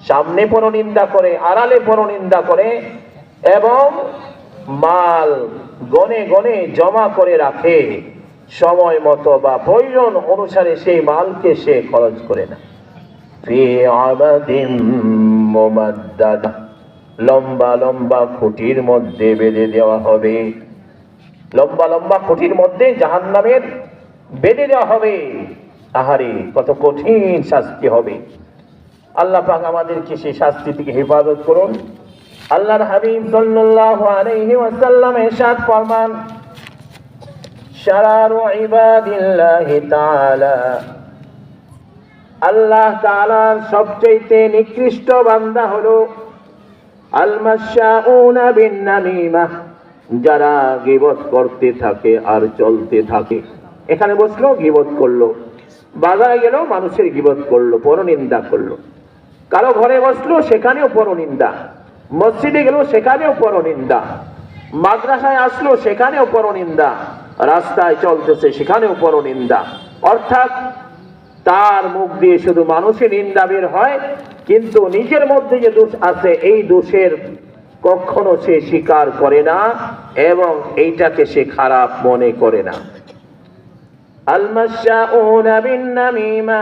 সামনে পরনিন্দা করে, আড়ালে পরনিন্দা করে এবং মাল গনে গনে জমা করে রাখে, সময় মতো বা প্রয়োজন অনুসারে সেই মালকে সে খরচ করে না। ফি আমাদিন মুমাদ্দাদা, লম্বা লম্বা খুঁটির মধ্যে বেঁধে দেওয়া হবে, লম্বা লম্বা খুঁটির মধ্যে জাহান্নামের বেঁধে দেওয়া হবে। আহারে কত কঠিন শাস্তি হবে। আল্লাহ পাক আমাদেরকে সেই শাস্তি থেকে হেফাজত করুন। আল্লাহর হাবিব সাল্লাল্লাহু আলাইহি ওয়াসাল্লাম ইরশাদ ফরমান, শারারু ইবাদিল্লাহি তাআলা, আল্লাহ তাআলার সবচেয়ে নিকৃষ্ট বান্দা হলো আল মাশাউনা বিন নামিমা, যারা গীবত করতে থাকে আর চলতে থাকে। এখানে বসলো গীবত করলো, বাজারে গেল মানুষের গীবত করলো, পরনিন্দা করলো, কারো ঘরে বসলো সেখানেও পরনিন্দা, মসজিদে গেল সেখানেও পরনিন্দা, মাদ্রাসায় আসলো সেখানেও পরনিন্দা, রাস্তায় চলতেছে সেখানেও পরনিন্দা। অর্থাৎ তার মুখ দিয়ে শুধু মানুষের নিন্দা বের হয়, কিন্তু নিজের মধ্যে যে দোষ আছে এই দোষের কখনো সে স্বীকার করে না এবং এইটাকে সে খারাপ মনে করে না। আল মাশাউনা বিন নামিমা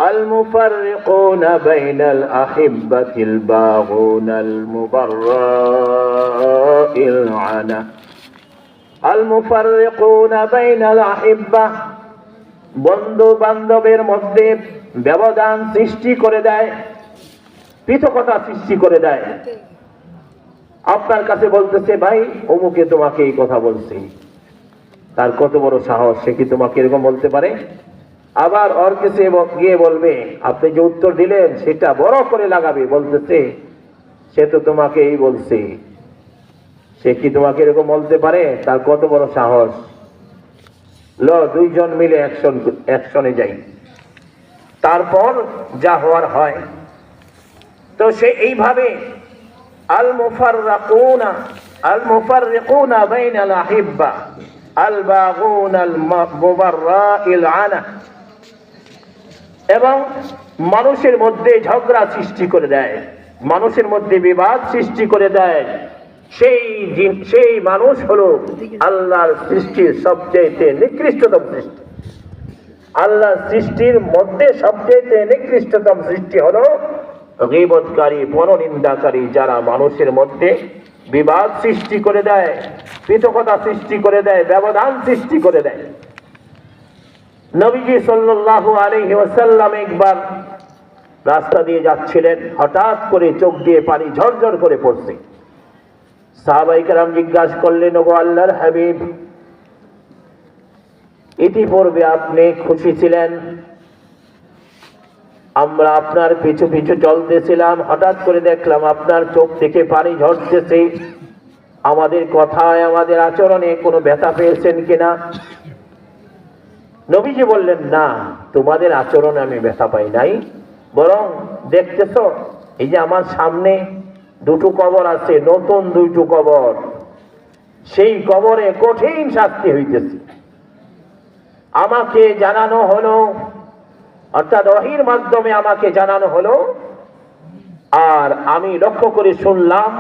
আল মুফাররিকুনা বাইনাল আহিব্বাতিল বাগুনাল মুবাররাইল আনা, আল মুফাররিকুনা বাইনাল আহিব্বা, বন্ধু বান্ধবের মধ্যে ব্যবধান সৃষ্টি করে দেয়, পৃথকতা সৃষ্টি করে দেয়। আপনার কাছে বলতেছে, ভাই অমুকে তোমাকে এই কথা বলছে, তার কত বড় সাহস, সে কি তোমাকে এরকম বলতে পারে? আবার ওর কাছে গিয়ে বলবে, আপনি যে উত্তর দিলেন সেটা বড় করে লাগাবে, বলতেছে সে তো তোমাকে এই বলছে, সে কি তোমাকে এরকম বলতে পারে, তার কত বড় সাহস। লো দুইজন মিলে অ্যাকশনে যাই, তারপর যা হওয়ার হয়। তো সে এইভাবে আল মুফাররিকুনা বাইনাল আহিব্বা আল বাগুনাল মুবাররাইল আনা, এবং মানুষের মধ্যে ঝগড়া সৃষ্টি করে দেয়, মানুষের মধ্যে বিবাদ সৃষ্টি করে দেয়। সেই মানুষ হলো আল্লাহর সৃষ্টির সবচেয়ে নিকৃষ্টতম সৃষ্টি। আল্লাহর সৃষ্টির মধ্যে সবচেয়ে নিকৃষ্টতম সৃষ্টি হলো গীবতকারী, পরনিন্দাকারী, যারা মানুষের মধ্যে বিবাদ সৃষ্টি করে দেয়, পৃথকতা সৃষ্টি করে দেয়, ব্যবধান সৃষ্টি করে দেয়। নবীজি সাল্লাল্লাহু আলাইহি ওয়াসাল্লাম একবার রাস্তা দিয়ে যাচ্ছিলেন, হঠাৎ করে চোখ দিয়ে পানি ঝরঝর করে পড়ছে। সাহাবায়ে কেরাম জিজ্ঞাসা করলেন, ওগো আল্লাহর হাবিব, ইতিপূর্বে আপনি খুশি ছিলেন, আমরা আপনার পিছু পিছু চলতেছিলাম, হঠাৎ করে দেখলাম আপনার চোখ থেকে পানি ঝরতেছে, আমাদের কথায় আমাদের আচরণে কোনো ব্যথা পেয়েছেন কিনা? নবীজি বললেন, না, তোমাদের আচরণে আমি ব্যথা পাই নাই, বরং দেখতেছ এই যে আমার সামনে দুটো কবর আছে, নতুন দুটো কবর, সেই কবরে কঠিন শাস্তি হইতেছে। আমাকে জানানো হলো, অর্থাৎ ওহীর মাধ্যমে আমাকে জানানো হলো, আর আমি লক্ষ্য করে শুনলাম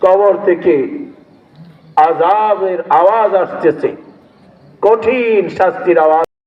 কবর থেকে আযাবের আওয়াজ আসতেছে, কঠিন শাস্তির আওয়াজ।